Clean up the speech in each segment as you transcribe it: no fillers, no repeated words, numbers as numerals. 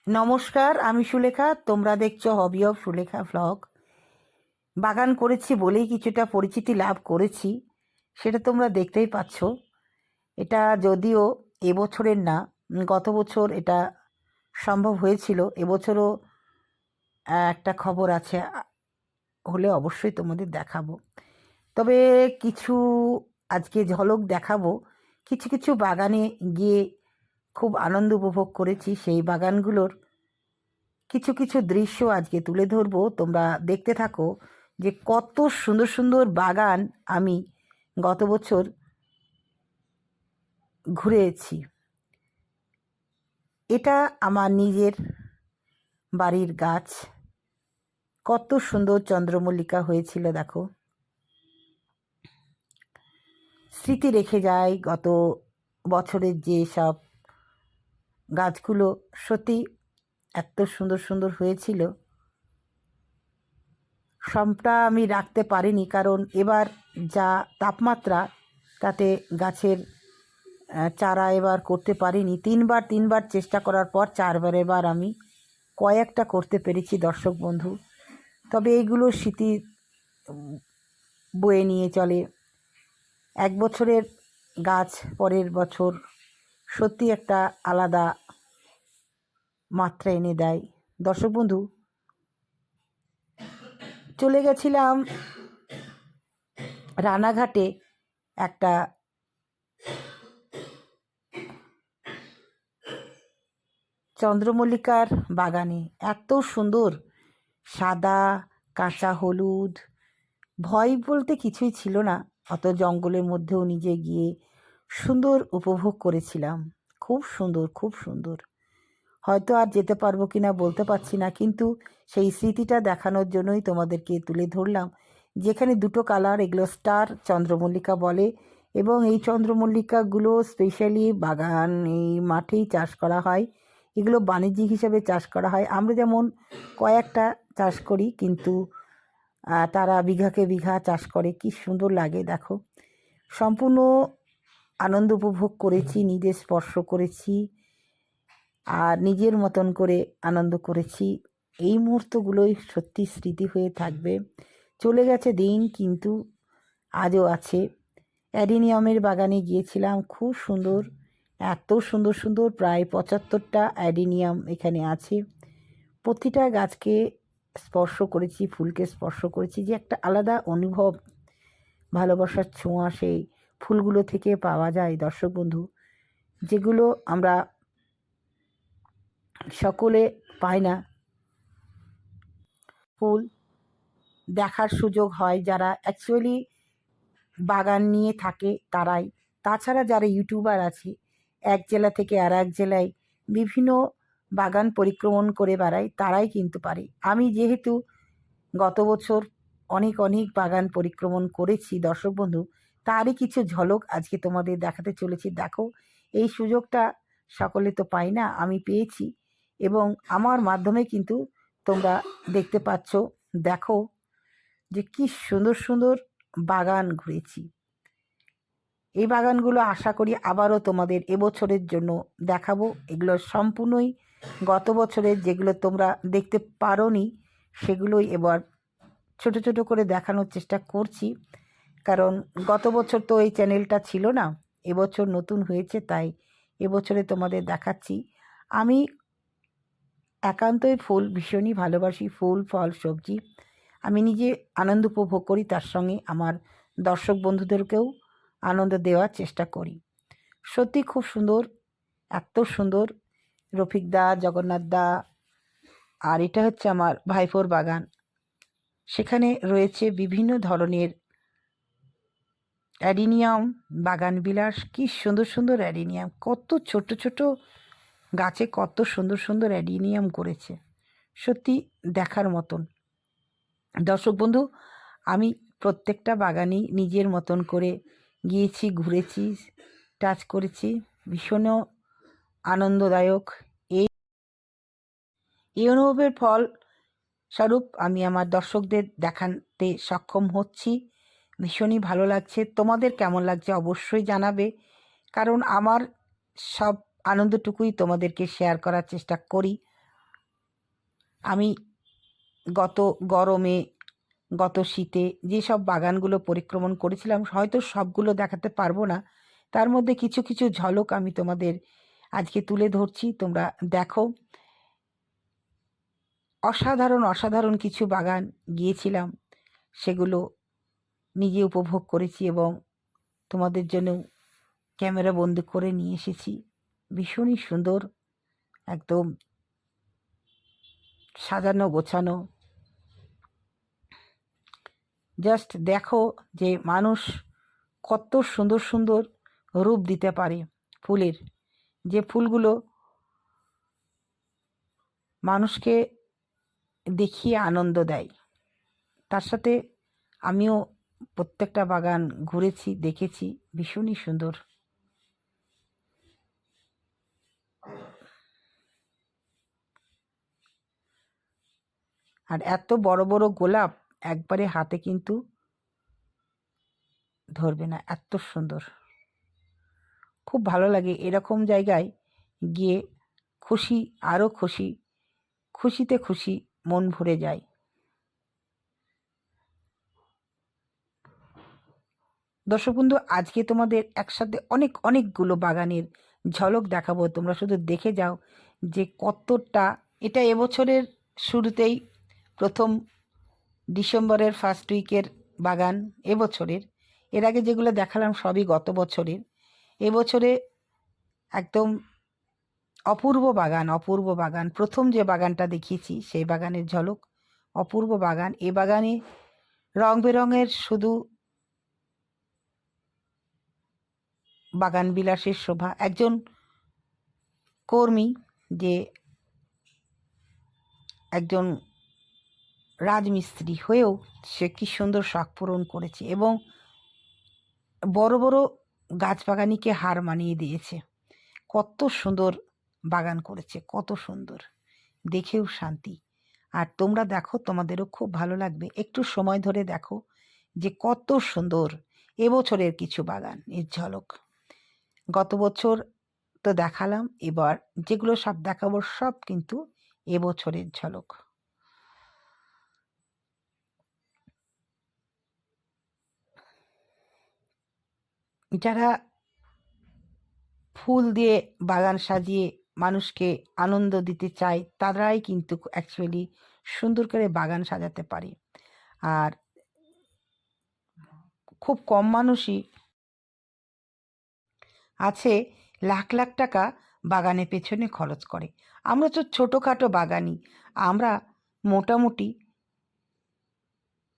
নমস্কার, আমি সুলেখা। তোমরা দেখছো হবি অফ সুলেখা ভ্লগ। বাগান করেছি বলেই কিছুটা পরিচিতি লাভ করেছি, সেটা তোমরা দেখতেই পাচ্ছ। এটা যদিও এবছরের না, গত বছর এটা সম্ভব হয়েছিল। এবছরও একটা খবর আছে, হলে অবশ্যই তোমাদের দেখাবো। তবে কিছু আজকে ঝলক দেখাবো। কিছু কিছু বাগানে গিয়ে খুব আনন্দ উপভোগ করেছি, সেই বাগানগুলোর কিছু কিছু দৃশ্য আজকে তুলে ধরবো। তোমরা দেখতে থাকো যে কত সুন্দর সুন্দর বাগান আমি গত বছর ঘুরেছি। এটা আমার নিজের বাড়ির গাছ। কত সুন্দর চন্দ্রমল্লিকা হয়েছিল দেখো। স্মৃতি রেখে যায় গত বছরের যে সব গাছগুলো, সত্যি এত সুন্দর সুন্দর হয়েছিল। সবটা আমি রাখতে পারিনি, কারণ এবার যা তাপমাত্রা, তাতে গাছের চারা এবার করতে পারিনি। তিনবার চেষ্টা করার পর এবার আমি কয়েকটা করতে পেরেছি দর্শক বন্ধু। তবে এইগুলো স্মৃতি বয়ে নিয়ে চলে। এক বছরের গাছ পরের বছর সত্যি একটা আলাদা মাত্রা এনে দেয়। দর্শক বন্ধু, চলে গেছিলাম রানাঘাটে একটা চন্দ্রমল্লিকার বাগানে। এত সুন্দর, সাদা, কাঁচা হলুদ, ভয় বলতে কিছুই ছিল না। অত জঙ্গলের মধ্যেও নিজে গিয়ে সুন্দর উপভোগ করেছিলাম। খুব সুন্দর, খুব সুন্দর। হয়তো আর যেতে পারবো কিনা বলতে পারছি না, কিন্তু সেই স্মৃতিটা দেখানোর জন্যই তোমাদেরকে তুলে ধরলাম। যেখানে দুটো কালার, এগুলো স্টার চন্দ্রমল্লিকা বলে, এবং এই চন্দ্রমল্লিকাগুলো স্পেশালি বাগান এই মাঠেই চাষ করা হয়। এগুলো বাণিজ্যিক হিসাবে চাষ করা হয়। আমরা যেমন কয়েকটা চাষ করি, কিন্তু তারা বিঘাকে বিঘা চাষ করে। কি সুন্দর লাগে দেখো। সম্পূর্ণ আনন্দ উপভোগ করেছি, নিজে স্পর্শ করেছি আর নিজের মতন করে আনন্দ করেছি। এই মুহূর্তগুলোই সত্যি স্মৃতি হয়ে থাকবে। চলে গেছে দিন, কিন্তু আজও আছে। অ্যাডিনিয়ামের বাগানে গিয়েছিলাম, খুব সুন্দর। এত সুন্দর সুন্দর প্রায় 75টা অ্যাডিনিয়াম এখানে আছে। প্রতিটা গাছকে স্পর্শ করেছি, ফুলকে স্পর্শ করেছি। যে একটা আলাদা অনুভব, ভালোবাসার ছোঁয়া সেই ফুলগুলো থেকে পাওয়া যায় দর্শক বন্ধু, যেগুলো আমরা সকলে পাই না। ফুল দেখার সুযোগ হয় যারা অ্যাকচুয়ালি বাগান নিয়ে থাকে তারাই। তাছাড়া যারা ইউটিউবার আছে, এক জেলা থেকে আর এক জেলায় বিভিন্ন বাগান পরিক্রমণ করে বেড়ায়, তারাই কিন্তু পারে। আমি যেহেতু গত বছর অনেক অনেক বাগান পরিক্রমণ করেছি দর্শক বন্ধু, তারই কিছু ঝলক আজকে তোমাদের দেখাতে চলেছি। দেখো, এই সুযোগটা সকলে তো পায় না, আমি পেয়েছি, এবং আমার মাধ্যমে কিন্তু তোমরা দেখতে পাচ্ছ। দেখো যে কি সুন্দর সুন্দর বাগান ঘুরেছি। এই বাগানগুলো আশা করি আবারও তোমাদের এবছরের জন্য দেখাবো। এগুলো সম্পূর্ণই গত বছরের, যেগুলো তোমরা দেখতে পারোনি সেগুলোই এবার ছোট ছোট করে দেখানোর চেষ্টা করছি। কারণ গত বছর তো এই চ্যানেলটা ছিল না, এবছর নতুন হয়েছে, তাই এবছরে তোমাদের দেখাচ্ছি। আমি একান্তই ফুল ভীষণই ভালোবাসি, ফুল ফল সবজি। আমি নিজে আনন্দ উপভোগ করি, তার সঙ্গে আমার দর্শক বন্ধুদেরকেও আনন্দ দেওয়ার চেষ্টা করি। সত্যি খুব সুন্দর, এত সুন্দর। রফিক দা, জগন্নাথ দা, আর এটা হচ্ছে আমার ভাইপোর বাগান। সেখানে রয়েছে বিভিন্ন ধরনের অ্যাডিনিয়াম, বাগান বিলাস। কি সুন্দর সুন্দর অ্যাডিনিয়াম, কত ছোট ছোট গাছে কত সুন্দর সুন্দর অ্যাডিনিয়াম করেছে, সত্যি দেখার মতন। দর্শক বন্ধু, আমি প্রত্যেকটা বাগানই নিজের মতন করে গিয়েছি, ঘুরেছি, টাচ করেছি। ভীষণও আনন্দদায়ক। এই এই অনুভবের ফল স্বরূপ আমি আমার দর্শকদের দেখাতে সক্ষম হচ্ছি। ভীষণই ভালো লাগছে। তোমাদের কেমন লাগছে অবশ্যই জানাবে, কারণ আমার সব আনন্দটুকুই তোমাদেরকে শেয়ার করার চেষ্টা করি। আমি গত গরমে, গত শীতে যেসব বাগানগুলো পরিক্রমণ করেছিলাম, হয়তো সবগুলো দেখাতে পারবো না, তার মধ্যে কিছু কিছু ঝলক আমি তোমাদের আজকে তুলে ধরছি, তোমরা দেখো। অসাধারণ অসাধারণ কিছু বাগান গিয়েছিলাম, সেগুলো নিজে উপভোগ করেছি এবং তোমাদের জন্য ক্যামেরা বন্দি করে নিয়ে এসেছি। ভীষণই সুন্দর, একদম সাজানো গোছানো। জাস্ট দেখো যে মানুষ কত সুন্দর সুন্দর রূপ দিতে পারে ফুলের, যে ফুলগুলো মানুষকে দেখিয়ে আনন্দ দেয়। তার সাথে আমিও প্রত্যেকটা বাগান ঘুরেছি, দেখেছি, ভীষণই সুন্দর। আর এত বড় বড় গোলাপ একবারে হাতে কিন্তু ধরবে না, এত সুন্দর। খুব ভালো লাগে এরকম জায়গায় গিয়ে, খুশি, আরও খুশি, খুশিতে খুশি মন ভরে যায়। দর্শক বন্ধু, আজকে তোমাদের একসাথে অনেকগুলো বাগানের ঝলক দেখাবো, তোমরা শুধু দেখে যাও যে কতটা। এটা এবছরের শুরুতেই, প্রথম ডিসেম্বরের ফার্স্ট উইকের বাগান এবছরের। এর আগে যেগুলো দেখালাম সবই গত বছরের। এবছরে একদম অপূর্ব বাগান, অপূর্ব বাগান। প্রথম যে বাগানটা দেখিয়েছি সেই বাগানের ঝলক, অপূর্ব বাগান। এ বাগানে রং বেরঙের শুধু বাগান বিলাসের শোভা। একজন কর্মী, যে একজন রাজমিস্ত্রি হয়েও সে কি সুন্দর শখ পূরণ করেছে এবং বড় বড় গাছবাগানিকে হার মানিয়ে দিয়েছে। কত সুন্দর বাগান করেছে, কত সুন্দর, দেখেও শান্তি। আর তোমরা দেখো, তোমাদেরও খুব ভালো লাগবে, একটু সময় ধরে দেখো যে কত সুন্দর এবছরের কিছু বাগান এর ঝলক। গত বছর তো দেখালাম, এবার যেগুলো সব দেখাবো সব কিন্তু এবছরের ঝলক। যারা ফুল দিয়ে বাগান সাজিয়ে মানুষকে আনন্দ দিতে চায়, তারাই কিন্তু অ্যাকচুয়ালি সুন্দর করে বাগান সাজাতে পারে। আর খুব কম মানুষই আছে লাখ লাখ টাকা বাগানের পেছনে খরচ করে। আমরা তো ছোটোখাটো বাগানি, আমরা মোটামুটি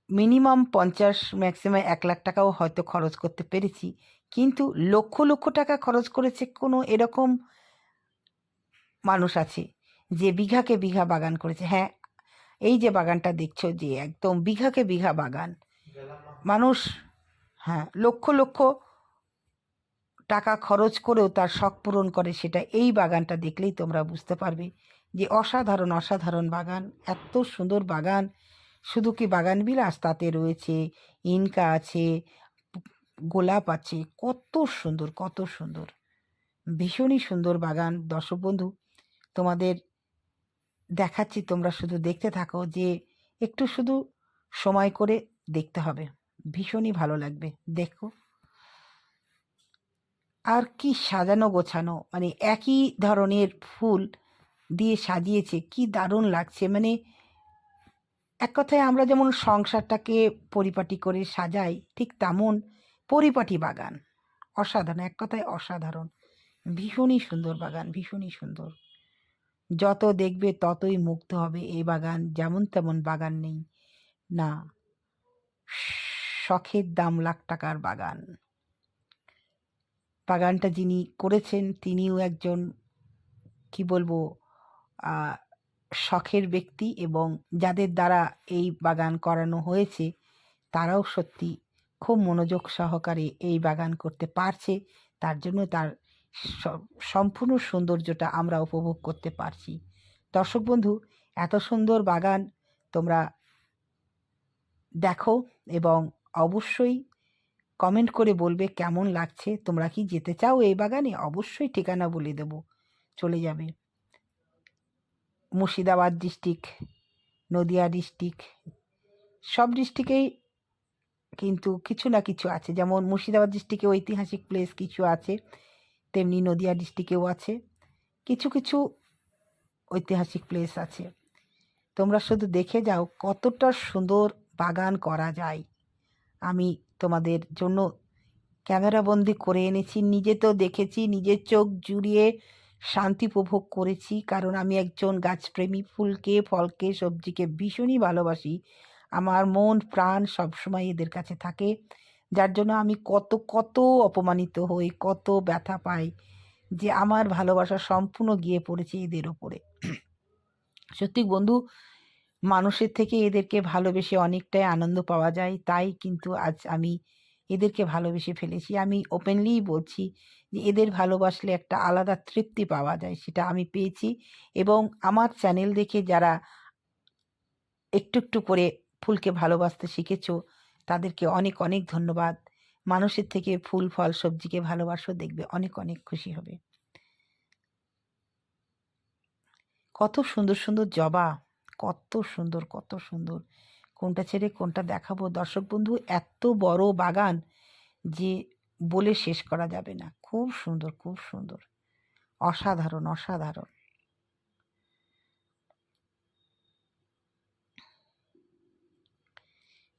মিনিমাম 50, ম্যাক্সিমাম 1 লাখ টাকাও হয়তো খরচ করতে পেরেছি। কিন্তু লক্ষ লক্ষ টাকা খরচ করেছে কোনো এরকম মানুষ আছে যে বিঘাকে বিঘা বাগান করেছে। হ্যাঁ, এই যে বাগানটা দেখছো, যে একদম বিঘাকে বিঘা বাগান, মানুষ, হ্যাঁ, লক্ষ লক্ষ টাকা খরচ করেও তার শখ পূরণ করে, সেটা এই বাগানটা দেখলেই তোমরা বুঝতে পারবে যে অসাধারণ অসাধারণ বাগান, এত সুন্দর বাগান। শুধু কি বাগান বিলাস, তাতে রয়েছে ইনকা আছে, গোলাপ আছে, কত সুন্দর কত সুন্দর, ভীষণই সুন্দর বাগান। দর্শক বন্ধু, তোমাদের দেখাচ্ছি, তোমরা শুধু দেখতে থাকো, যে একটু শুধু সময় করে দেখতে হবে, ভীষণই ভালো লাগবে। দেখো আর কি সাজানো গোছানো, মানে একই ধরনের ফুল দিয়ে সাজিয়েছে, কি দারুণ লাগছে। মানে এক কথায় আমরা যেমন সংসারটাকে পরিপাটি করে সাজাই, ঠিক তেমন পরিপাটি বাগান। অসাধারণ, এক কথায় অসাধারণ, ভীষণই সুন্দর বাগান, ভীষণই সুন্দর। যত দেখবে ততই মুগ্ধ হবে। এই বাগান যেমন তেমন বাগান নেই, না, শখের দাম লাখ টাকার বাগান। বাগানটা যিনি করেছেন তিনিও একজন, কি বলবো, শখের ব্যক্তি, এবং যাদের দ্বারা এই বাগান করানো হয়েছে তারাও সত্যি খুব মনোযোগ সহকারে এই বাগান করতে পারছে। তার জন্য তার সম্পূর্ণ সৌন্দর্যটা আমরা উপভোগ করতে পারছি। দর্শক বন্ধু, এত সুন্দর বাগান তোমরা দেখো এবং অবশ্যই কমেন্ট করে বলবে কেমন লাগছে। তোমরা কি যেতে চাও এই বাগানে? অবশ্যই ঠিকানা বলে দেবো, চলে যাবে। মুর্শিদাবাদ ডিস্ট্রিক্ট, নদিয়া ডিস্ট্রিক্ট, সব ডিস্ট্রিক্টেই কিন্তু কিছু না কিছু আছে। যেমন মুর্শিদাবাদ ডিস্ট্রিক্টে ঐতিহাসিক প্লেস কিছু আছে, তেমনি নদিয়া ডিস্ট্রিক্টেও আছে কিছু কিছু ঐতিহাসিক প্লেস আছে। তোমরা শুধু দেখে যাও কতটা সুন্দর বাগান করা যায়। আমি তোমাদের জন্য ক্যামেরাবন্দি করে এনেছি, নিজে তো দেখেছি, নিজের চোখ জুড়িয়ে শান্তি উপভোগ করেছি, কারণ আমি একজন গাছপ্রেমী, ফুলকে, ফলকে, সবজিকে ভীষণই ভালোবাসি। আমার মন প্রাণ সবসময় এদের কাছে থাকে, যার জন্য আমি কত কত অপমানিত হই, কত ব্যথা পাই যে আমার ভালোবাসা সম্পূর্ণ গিয়ে পড়েছে এদের ওপরে। সত্যি বন্ধু, মানুষের থেকে এদেরকে ভালোবেসে অনেকটাই আনন্দ পাওয়া যায়, তাই কিন্তু আজ আমি এদেরকে ভালোবেসে ফেলেছি। আমি ওপেনলিই বলছি যে এদের ভালোবাসলে একটা আলাদা তৃপ্তি পাওয়া যায়, সেটা আমি পেয়েছি। এবং আমার চ্যানেল দেখে যারা একটু একটু করে ফুলকে ভালোবাসতে শিখেছো, তাদেরকে অনেক অনেক ধন্যবাদ। মানুষের থেকে ফুল ফল সবজিকে ভালোবাসো, দেখবে অনেক অনেক খুশি হবে। কত সুন্দর সুন্দর জবা, কত সুন্দর কত সুন্দর। কোনটা ছেড়ে কোনটা দেখাবো দর্শক বন্ধু, এত বড় বাগান যে বলে শেষ করা যাবে না। খুব সুন্দর, খুব সুন্দর, অসাধারণ অসাধারণ।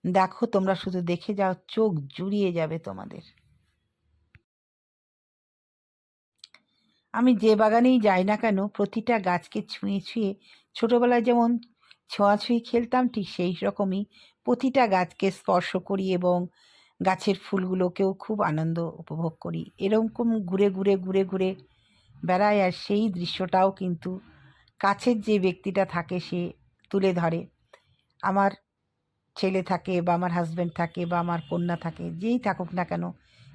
দেখো তোমরা শুধু দেখে যাও, চোখ জুড়িয়ে যাবে তোমাদের। আমি যে বাগানেই যাই না কেন, প্রতিটা গাছকে ছুঁয়ে ছুঁয়ে, ছোটবেলায় যেমন ছোঁয়াছুঁয়ি খেলতাম, ঠিক সেই রকমই প্রতিটা গাছকে স্পর্শ করি এবং গাছের ফুলগুলোকেও খুব আনন্দ উপভোগ করি। এরকম ঘুরে ঘুরে ঘুরে ঘুরে বেড়াই, আর সেই দৃশ্যটাও কিন্তু কাছের যে ব্যক্তিটা থাকে সে তুলে ধরে। আমার ছেলে থাকে বা আমার হাজব্যান্ড থাকে বা আমার কন্যা থাকে, যেই থাকুক না কেন,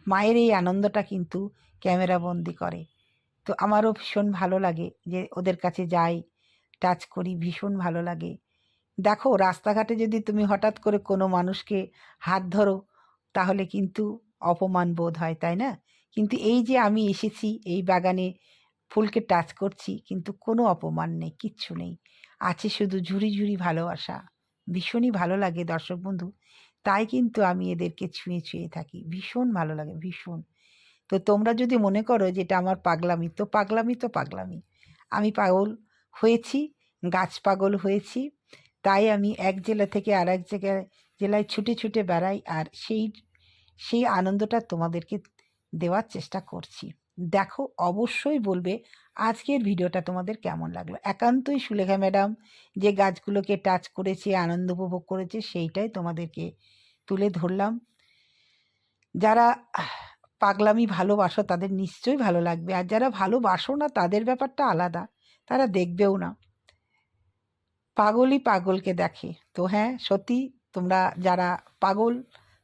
মায়ের এই আনন্দটা কিন্তু ক্যামেরাবন্দি করে। তো আমারও ভীষণ ভালো লাগে যে ওদের কাছে যাই, টাচ করি, ভীষণ ভালো লাগে। দেখো রাস্তাঘাটে যদি তুমি হঠাৎ করে কোনো মানুষকে হাত ধরো, তাহলে কিন্তু অপমান বোধ হয়, তাই না? কিন্তু এই যে আমি এসেছি এই বাগানে, ফুলকে টাচ করছি, কিন্তু কোনো অপমান নেই, কিচ্ছু নেই, আছে শুধু ঝুড়ি ঝুড়ি ভালোবাসা। ভীষণই ভালো লাগে দর্শক বন্ধু, তাই কিন্তু আমি এদেরকে ছুঁয়ে ছুঁয়ে থাকি, ভীষণ ভালো লাগে, ভীষণ। তো তোমরা যদি মনে করো যে এটা আমার পাগলামি, তো পাগলামি তো পাগলামি। আমি পাগল হয়েছি, গাছ পাগল হয়েছি, তাই আমি এক জেলা থেকে আর এক জায়গায় জেলায় ছুটে ছুটে বেড়াই, আর সেই সেই আনন্দটা তোমাদেরকে দেওয়ার চেষ্টা করছি। দেখো অবশ্যই বলবে আজকের ভিডিওটা তোমাদের কেমন লাগলো। একান্তই সুলেখা ম্যাডাম যে গাছগুলোকে টাচ করেছে, আনন্দ উপভোগ করেছে, সেইটাই তোমাদেরকে তুলে ধরলাম। যারা পাগলামি ভালোবাসো তাদের নিশ্চয়ই ভালো লাগবে, আর যারা ভালোবাসো না তাদের ব্যাপারটা আলাদা, তারা দেখবেও না। পাগলই পাগলকে দেখে। তো হ্যাঁ, সত্যি তোমরা যারা পাগল,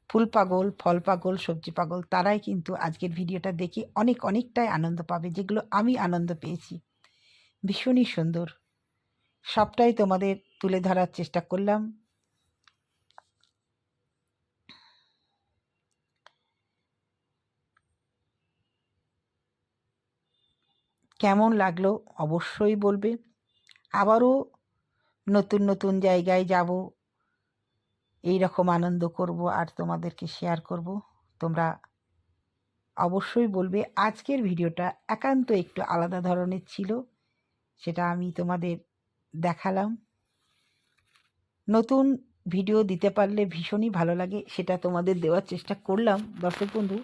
ফুল পাগল, ফল পাগল, সবজি পাগল, তারাই কিন্তু আজকের ভিডিওটা দেখে অনেক অনেকটাই আনন্দ পাবে, যেগুলো আমি আনন্দ পেয়েছি। ভীষণই সুন্দর, সবটাই তোমাদের তুলে ধরার চেষ্টা করলাম। কেমন লাগলো অবশ্যই বলবে। আবারও নতুন নতুন জায়গায় যাব, এই রকম আনন্দ করব আর তোমাদেরকে শেয়ার করব। তোমরা অবশ্যই বলবে। আজকের ভিডিওটা একান্ত একটু আলাদা ধরনের ছিল, সেটা আমি তোমাদের দেখালাম। নতুন ভিডিও দিতে পারলে ভীষণই ভালো লাগে, সেটা তোমাদের দেওয়ার চেষ্টা করলাম দর্শক বন্ধু।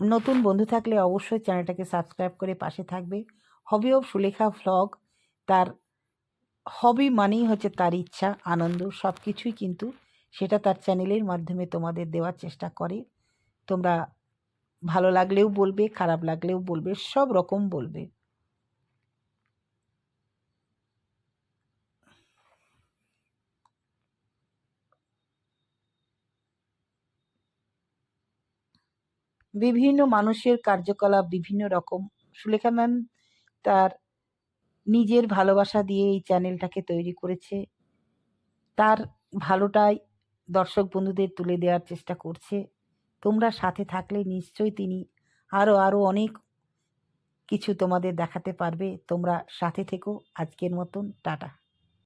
নতুন বন্ধু থাকলে অবশ্যই চ্যানেলটাকে সাবস্ক্রাইব করে পাশে থাকবে। হবি অফ সুলেখা ভ্লগ, তার হবি মানেই হচ্ছে তার ইচ্ছা, আনন্দ, সব কিছুই কিন্তু সেটা তার চ্যানেলের মাধ্যমে তোমাদের দেওয়ার চেষ্টা করে। তোমরা ভালো লাগলেও বলবে, খারাপ লাগলেও বলবে, সব রকম বলবে। বিভিন্ন মানুষের কার্যকলাপ বিভিন্ন রকম। সুলেখা ম্যাম তার নিজের ভালোবাসা দিয়ে এই চ্যানেলটাকে তৈরি করেছে, তার ভালোটাই দর্শক বন্ধুদের তুলে দেওয়ার চেষ্টা করছে। তোমরা সাথে থাকলে নিশ্চয়ই তিনি আরও আরও অনেক কিছু তোমাদের দেখাতে পারবে। তোমরা সাথে থেকো। আজকের মতন টাটা।